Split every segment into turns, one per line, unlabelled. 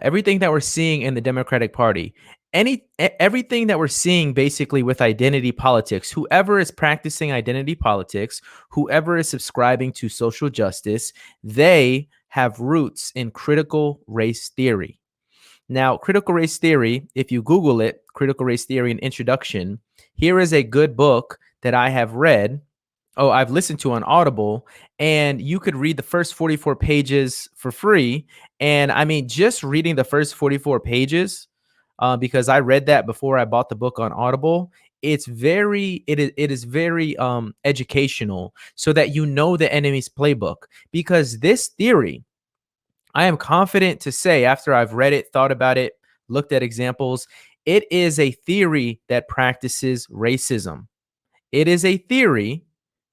Everything that we're seeing in the Democratic Party, everything that we're seeing basically with identity politics, whoever is practicing identity politics, whoever is subscribing to social justice, they have roots in critical race theory. Now, critical race theory, if you Google it, critical race theory and introduction, here is a good book that I have read. Oh, I've listened to on Audible, and you could read the first 44 pages for free. And I mean, just reading the first 44 pages, because I read that before I bought the book on Audible. It is very educational, so that you know the enemy's playbook. Because this theory, I am confident to say, after I've read it, thought about it, looked at examples, it is a theory that practices racism. It is a theory.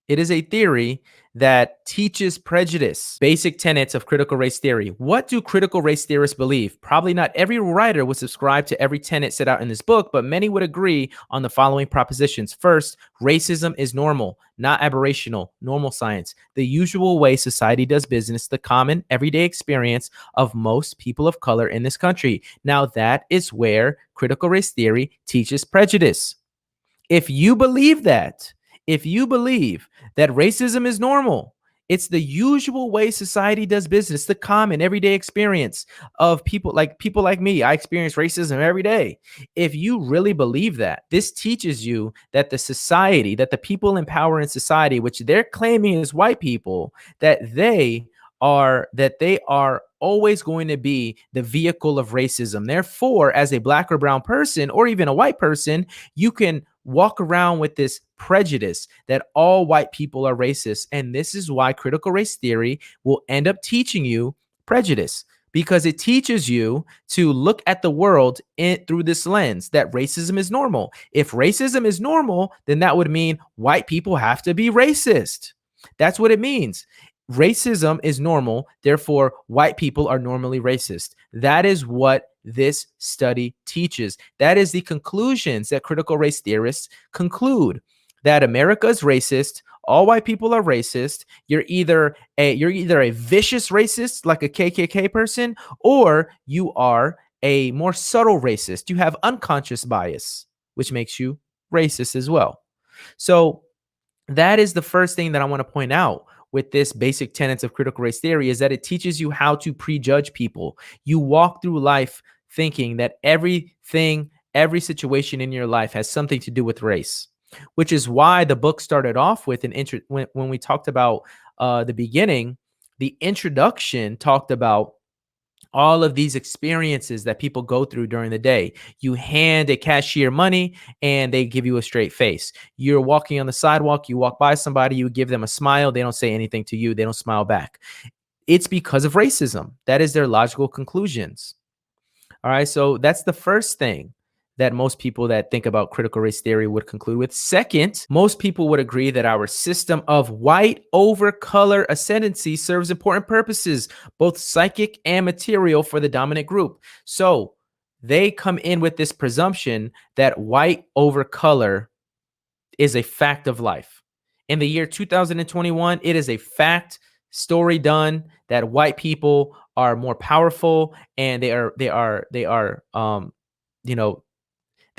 It is a theory that teaches prejudice. Basic tenets of critical race theory. What do critical race theorists believe? Probably not every writer would subscribe to every tenet set out in this book, but many would agree on the following propositions. First, racism is normal, not aberrational, normal science, the usual way society does business, the common everyday experience of most people of color in this country. Now, that is where critical race theory teaches prejudice. If you believe that, if you believe that racism is normal, it's the usual way society does business, the common everyday experience of people like me. I experience racism every day. If you really believe that, this teaches you that the society, that the people in power in society, which they're claiming is white people, that they are always going to be the vehicle of racism. Therefore, as a black or brown person, or even a white person, you can walk around with this prejudice that all white people are racist. And this is why critical race theory will end up teaching you prejudice, because it teaches you to look at the world through this lens that racism is normal. If racism is normal, then that would mean white people have to be racist. That's what it means. Racism is normal, therefore white people are normally racist. That is what this study teaches. That is the conclusions that critical race theorists conclude, that America is racist, all white people are racist. You're either a vicious racist like a KKK person, or you are a more subtle racist. You have unconscious bias, which makes you racist as well. So that is the first thing that I want to point out with this basic tenets of critical race theory, is that it teaches you how to prejudge people. You walk through life thinking that everything, every situation in your life has something to do with race, which is why the book started off with when we talked about the beginning, the introduction talked about all of these experiences that people go through during the day. You hand a cashier money and they give you a straight face. You're walking on the sidewalk, you walk by somebody, you give them a smile, they don't say anything to you, they don't smile back. It's because of racism. That is their logical conclusions. All right, so that's the first thing that most people that think about critical race theory would conclude with. Second, most people would agree that our system of white over color ascendancy serves important purposes, both psychic and material, for the dominant group. So they come in with this presumption that white over color is a fact of life. In the year 2021, it is a fact, story done, that white people are more powerful, and they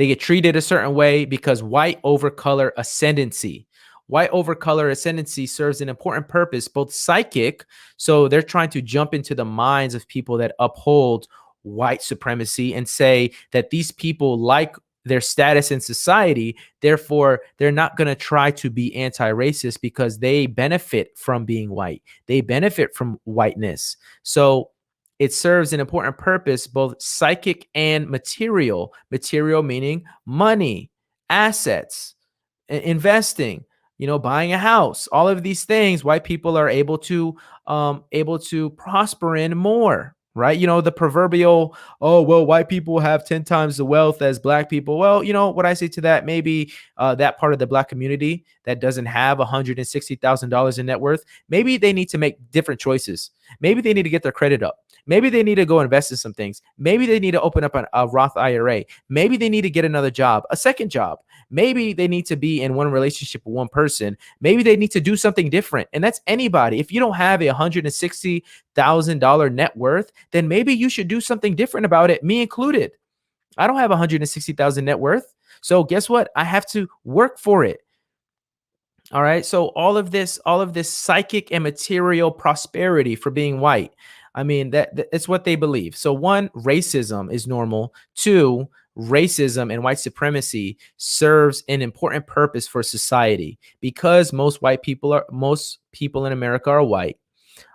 get treated a certain way because white over color ascendancy. White over color ascendancy serves an important purpose, both psychic, so they're trying to jump into the minds of people that uphold white supremacy and say that these people like their status in society, therefore they're not going to try to be anti-racist because they benefit from being white. They benefit from whiteness. So it serves an important purpose, both psychic and material. Material meaning money, assets, investing, buying a house. All of these things, white people are able to prosper in more. Right? The proverbial, oh, well, white people have 10 times the wealth as black people. Well, what I say to that, maybe that part of the black community that doesn't have $160,000 in net worth, maybe they need to make different choices. Maybe they need to get their credit up. Maybe they need to go invest in some things. Maybe they need to open up a Roth IRA. Maybe they need to get another job, a second job. Maybe they need to be in one relationship with one person. Maybe they need to do something different. And that's anybody. If you don't have a $160,000 net worth, then maybe you should do something different about it, me included. I don't have 160,000 net worth. So guess what? I have to work for it. All right. So all of this psychic and material prosperity for being white. I mean, it's what they believe. So one, racism is normal. Two, racism and white supremacy serves an important purpose for society because most people in America are white.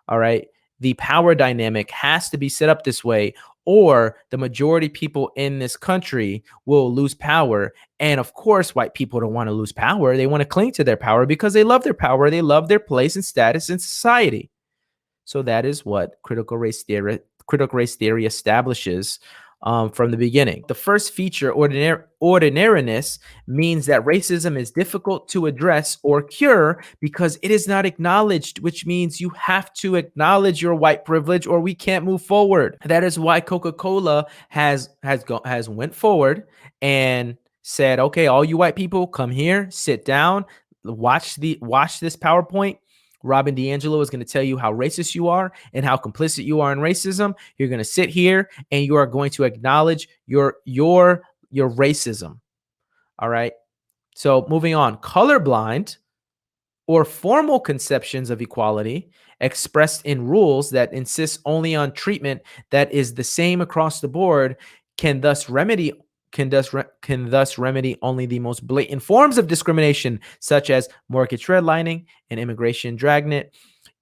All right. The power dynamic has to be set up this way, or the majority people in this country will lose power. And of course, white people don't want to lose power. They want to cling to their power because they love their power. They love their place and status in society. So that is what critical race theory establishes from the beginning. The first feature, ordinariness, means that racism is difficult to address or cure because it is not acknowledged, which means you have to acknowledge your white privilege or we can't move forward. That is why Coca-Cola has went forward and said, okay, all you white people, come here, sit down, watch this PowerPoint. Robin DiAngelo is going to tell you how racist you are and how complicit you are in racism. You're going to sit here and you are going to acknowledge your racism. All right. So moving on, colorblind or formal conceptions of equality expressed in rules that insist only on treatment that is the same across the board can thus remedy only the most blatant forms of discrimination, such as mortgage redlining and immigration dragnet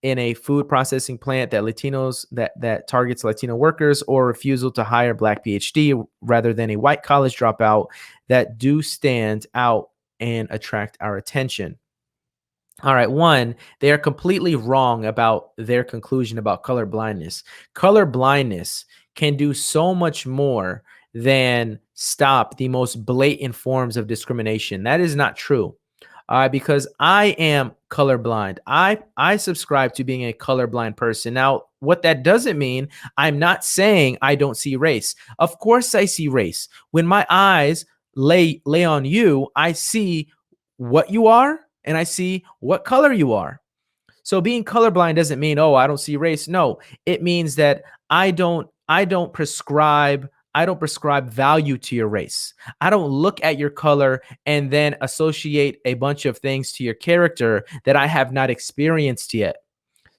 in a food processing plant that targets Latino workers, or refusal to hire Black PhD rather than a white college dropout that do stand out and attract our attention. All right. One, they are completely wrong about their conclusion about color blindness. Color blindness can do so much more than stop the most blatant forms of discrimination. That is not true. Because I am colorblind. I subscribe to being a colorblind person. Now, what that doesn't mean, I'm not saying I don't see race. Of course I see race. When my eyes lay on you, I see what you are and I see what color you are. So being colorblind doesn't mean, oh, I don't see race. No, it means that I don't prescribe value to your race. I don't look at your color and then associate a bunch of things to your character that I have not experienced yet.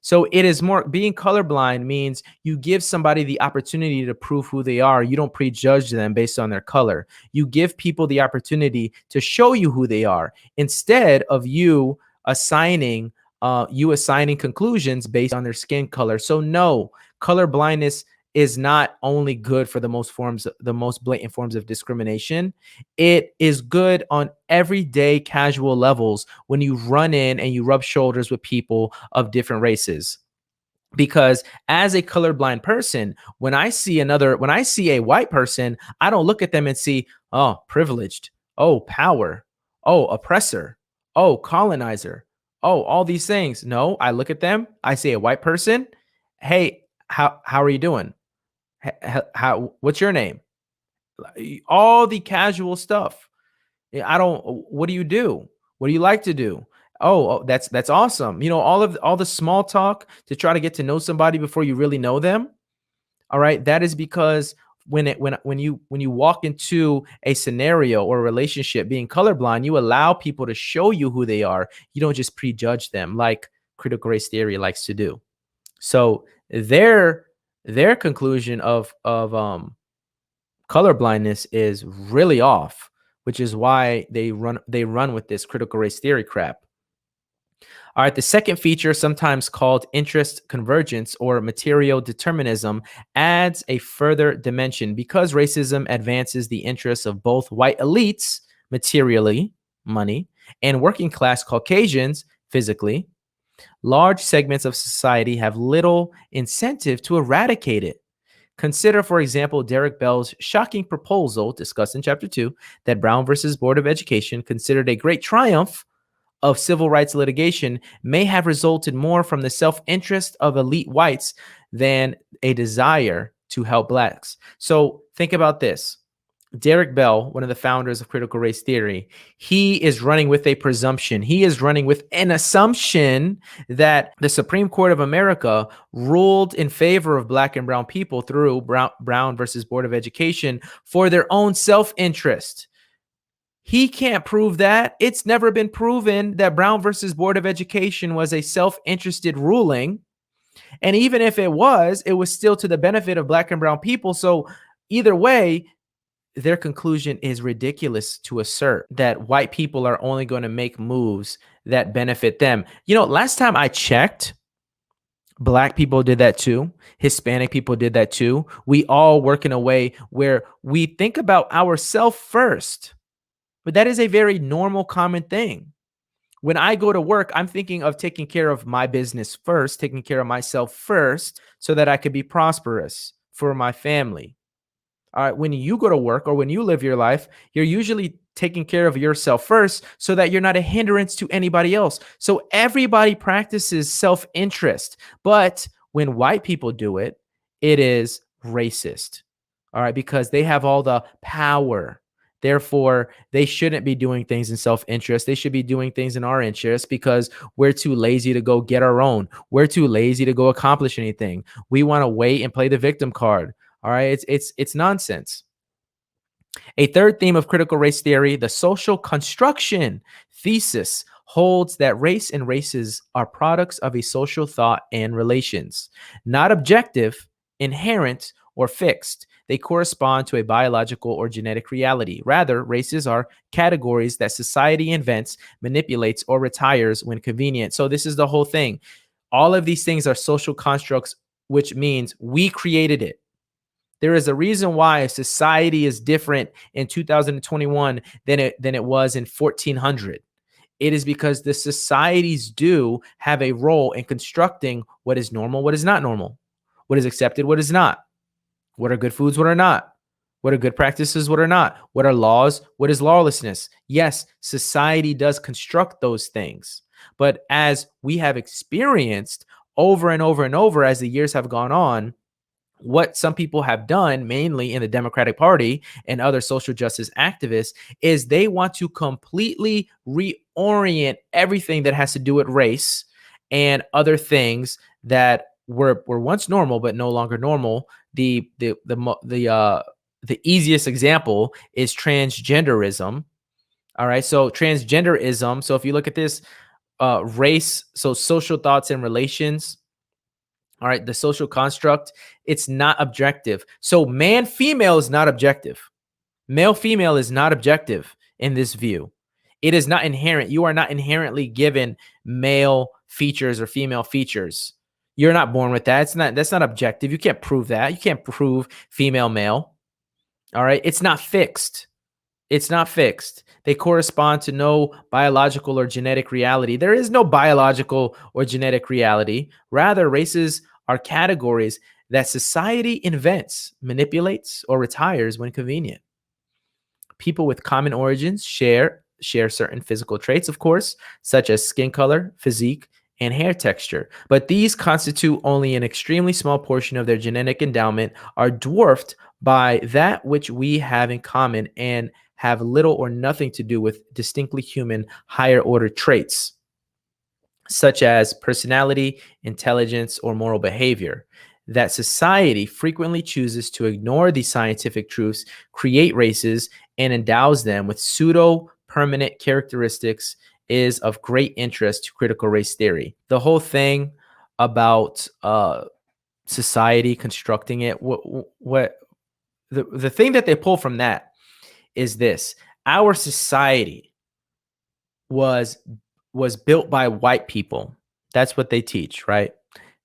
So it is more, being colorblind means you give somebody the opportunity to prove who they are. You don't prejudge them based on their color. You give people the opportunity to show you who they are instead of you assigning conclusions based on their skin color. So no, color blindness is not only good for the most blatant forms of discrimination. It is good on everyday casual levels when you run in and you rub shoulders with people of different races. Because as a colorblind person, when I see a white person, I don't look at them and see, oh, privileged, oh, power, oh, oppressor, oh, colonizer, oh, all these things. No, I look at them, I see a white person. Hey, how are you doing? What's your name? All the casual stuff. What do you do? What do you like to do? Oh, that's awesome. All the small talk to try to get to know somebody before you really know them. All right. That is because when you walk into a scenario or a relationship being colorblind, you allow people to show you who they are. You don't just prejudge them like critical race theory likes to do. So their conclusion of color blindness is really off, which is why they run with this critical race theory crap. All right, the second feature, sometimes called interest convergence or material determinism, adds a further dimension because racism advances the interests of both white elites, materially, money, and working class Caucasians, physically. Large segments of society have little incentive to eradicate it. Consider, for example, Derek Bell's shocking proposal, discussed in Chapter 2, that Brown versus Board of Education considered a great triumph of civil rights litigation may have resulted more from the self-interest of elite whites than a desire to help blacks. So think about this. Derek Bell, one of the founders of critical race theory, he is running with a presumption. He is running with an assumption that the Supreme Court of America ruled in favor of black and brown people through Brown versus Board of Education for their own self-interest. He can't prove that. It's never been proven that Brown versus Board of Education was a self-interested ruling. And even if it was still to the benefit of black and brown people. So either way, their conclusion is ridiculous to assert that white people are only going to make moves that benefit them. Last time I checked, black people did that too. Hispanic people did that too. We all work in a way where we think about ourselves first. But that is a very normal, common thing. When I go to work, I'm thinking of taking care of my business first, taking care of myself first, so that I could be prosperous for my family. All right, when you go to work or when you live your life, you're usually taking care of yourself first so that you're not a hindrance to anybody else. So everybody practices self-interest. But when white people do it, it is racist. All right, because they have all the power. Therefore, they shouldn't be doing things in self-interest. They should be doing things in our interest because we're too lazy to go get our own. We're too lazy to go accomplish anything. We want to wait and play the victim card. All right, it's nonsense. A third theme of critical race theory, the social construction thesis, holds that race and races are products of a social thought and relations, not objective, inherent, or fixed. They correspond to a biological or genetic reality. Rather, races are categories that society invents, manipulates, or retires when convenient. So this is the whole thing. All of these things are social constructs, which means we created it. There is a reason why society is different in 2021 than it was in 1400. It is because the societies do have a role in constructing what is normal, what is not normal, what is accepted, what is not, what are good foods, what are not, what are good practices, what are not, what are laws, what is lawlessness. Yes, society does construct those things. But as we have experienced over and over and over as the years have gone on, what some people have done, mainly in the Democratic Party and other social justice activists, is they want to completely reorient everything that has to do with race and other things that were once normal but no longer normal. The easiest example is transgenderism. All right, so transgenderism. So if you look at this, race, so social thoughts and relations. All right, the social construct, it's not objective. So man, female is not objective. Male, female is not objective in this view. It is not inherent. You are not inherently given male features or female features. You're not born with that. That's not objective. You can't prove that. You can't prove female, male. All right, it's not fixed. It's not fixed. They correspond to no biological or genetic reality. There is no biological or genetic reality. Rather, races are categories that society invents, manipulates, or retires when convenient. People with common origins share certain physical traits, of course, such as skin color, physique, and hair texture. But these constitute only an extremely small portion of their genetic endowment, are dwarfed by that which we have in common, and have little or nothing to do with distinctly human higher order traits, such as personality, intelligence, or moral behavior. That society frequently chooses to ignore these scientific truths, create races, and endows them with pseudo-permanent characteristics is of great interest to critical race theory. The whole thing about society constructing it, the thing that they pull from that is this: our society was built by white people. That's what they teach, right?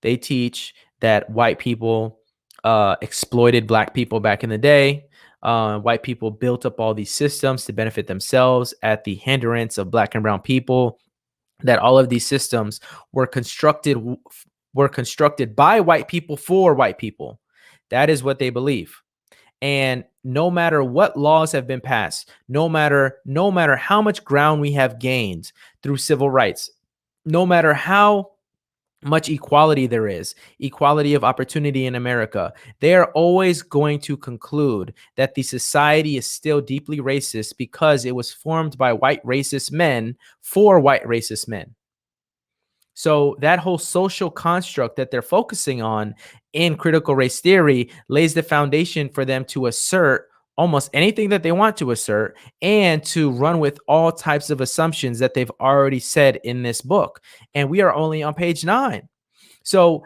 They teach that white people exploited black people back in the day. White people built up all these systems to benefit themselves at the hindrance of black and brown people. That all of these systems were constructed by white people for white people. That is what they believe. And no matter what laws have been passed, no matter how much ground we have gained through civil rights, no matter how much equality there is, equality of opportunity in America, they are always going to conclude that the society is still deeply racist because it was formed by white racist men for white racist men. So that whole social construct that they're focusing on in critical race theory lays the foundation for them to assert almost anything that they want to assert and to run with all types of assumptions that they've already said in this book. And we are only on page 9. So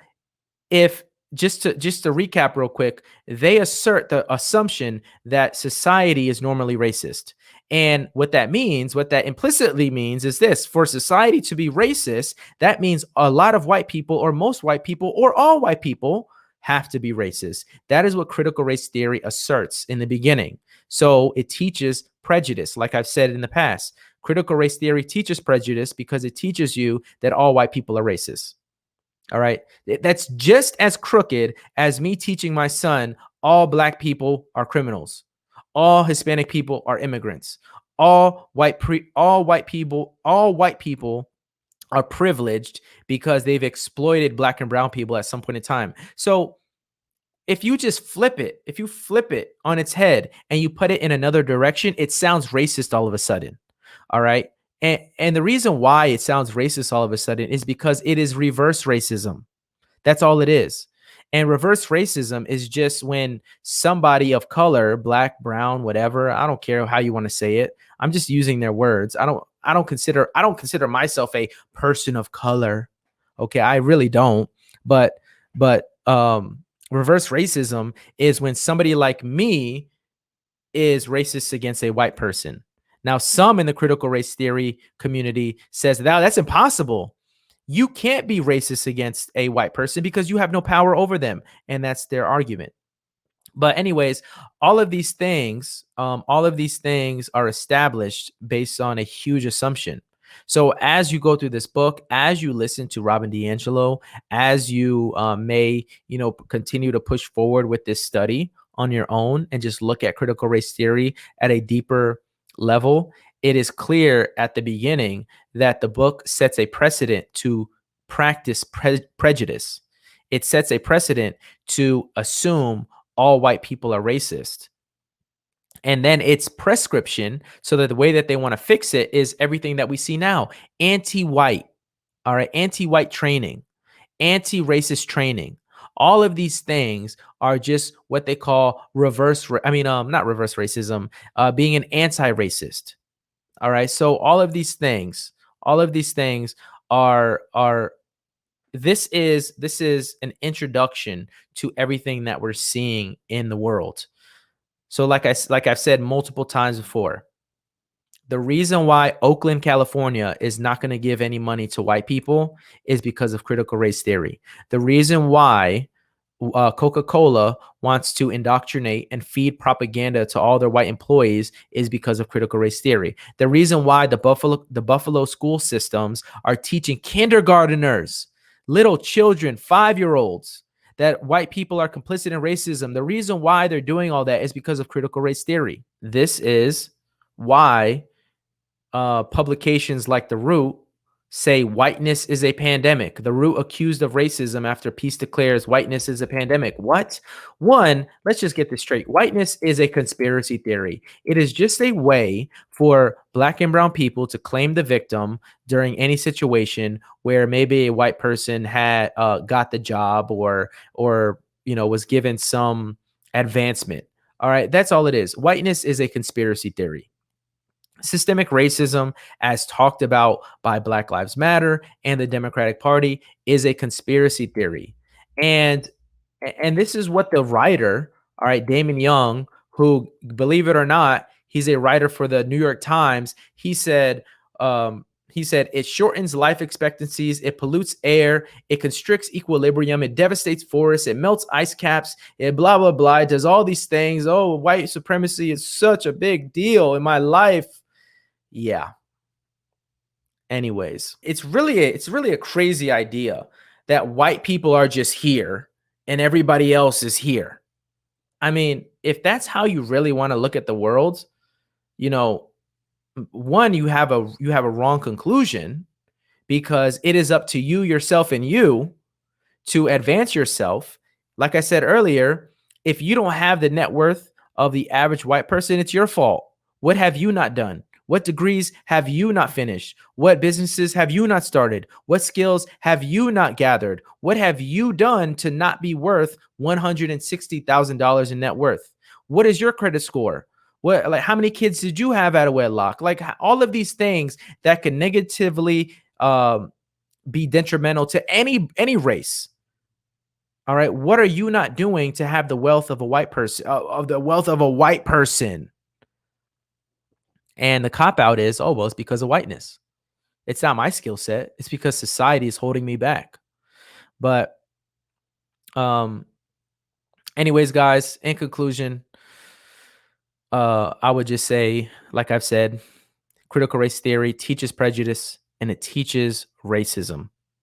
if just to recap real quick, they assert the assumption that society is normally racist. And what that means, what that implicitly means is this: for society to be racist, that means a lot of white people or most white people or all white people have to be racist. That is what critical race theory asserts in the beginning. So it teaches prejudice, like I've said in the past. Critical race theory teaches prejudice because it teaches you that all white people are racist. All right. That's just as crooked as me teaching my son all black people are criminals. All Hispanic people are immigrants. All white people are privileged because they've exploited black and brown people at some point in time. So if you just if you flip it on its head and you put it in another direction, it sounds racist all of a sudden. All right. And the reason why it sounds racist all of a sudden is because it is reverse racism. That's all it is. And reverse racism is just when somebody of color, black, brown, whatever, I don't care how you want to say it. I'm just using their words. I don't consider myself a person of color. Okay, I really don't. But reverse racism is when somebody like me is racist against a white person. Now, some in the critical race theory community says that's impossible. You can't be racist against a white person because you have no power over them. And that's their argument. But anyways, all of these things are established based on a huge assumption. So as you go through this book, as you listen to Robin DiAngelo, as you may, continue to push forward with this study on your own and just look at critical race theory at a deeper level, it is clear at the beginning that the book sets a precedent to practice prejudice. It sets a precedent to assume all white people are racist. And then it's prescription, so that the way that they want to fix it is everything that we see now: anti-white, all right, anti-white training, anti-racist training. All of these things are just what they call not reverse racism, being an anti-racist. All right. So all of these things are this is an introduction to everything that we're seeing in the world. So like I've said multiple times before, the reason why Oakland, California is not going to give any money to white people is because of critical race theory. The reason why Coca-Cola wants to indoctrinate and feed propaganda to all their white employees is because of critical race theory. The reason why the Buffalo school systems are teaching kindergarteners, little children, 5-year-olds, that white people are complicit in racism. The reason why they're doing all that is because of critical race theory. This is why publications like The Root say whiteness is a pandemic. The Root accused of racism after Peace declares whiteness is a pandemic. What? One, let's just get this straight. Whiteness is a conspiracy theory. It is just a way for black and brown people to claim the victim during any situation where maybe a white person had got the job or was given some advancement. All right, that's all it is. Whiteness is a conspiracy theory. Systemic racism, as talked about by Black Lives Matter and the Democratic Party, is a conspiracy theory. And this is what the writer, all right, Damon Young, who, believe it or not, he's a writer for the New York Times. He said it shortens life expectancies, it pollutes air, it constricts equilibrium, it devastates forests, it melts ice caps, it blah blah blah. It does all these things. Oh, white supremacy is such a big deal in my life. Yeah. Anyways, it's really a crazy idea that white people are just here and everybody else is here. I mean, if that's how you really want to look at the world, you know, one, you have a wrong conclusion, because it is up to you, yourself, and you to advance yourself. Like I said earlier, if you don't have the net worth of the average white person, it's your fault. What have you not done? What degrees have you not finished? What businesses have you not started? What skills have you not gathered? What have you done to not be worth $160,000 in net worth? What is your credit score? What, like, how many kids did you have out of wedlock? Like, all of these things that can negatively be detrimental to any race. All right, what are you not doing to have the wealth of a white person, of the wealth of a white person? And the cop out is, oh well, it's because of whiteness. It's not my skill set. It's because society is holding me back. But um, anyways, guys, in conclusion, I would just say, like I've said, critical race theory teaches prejudice and it teaches racism.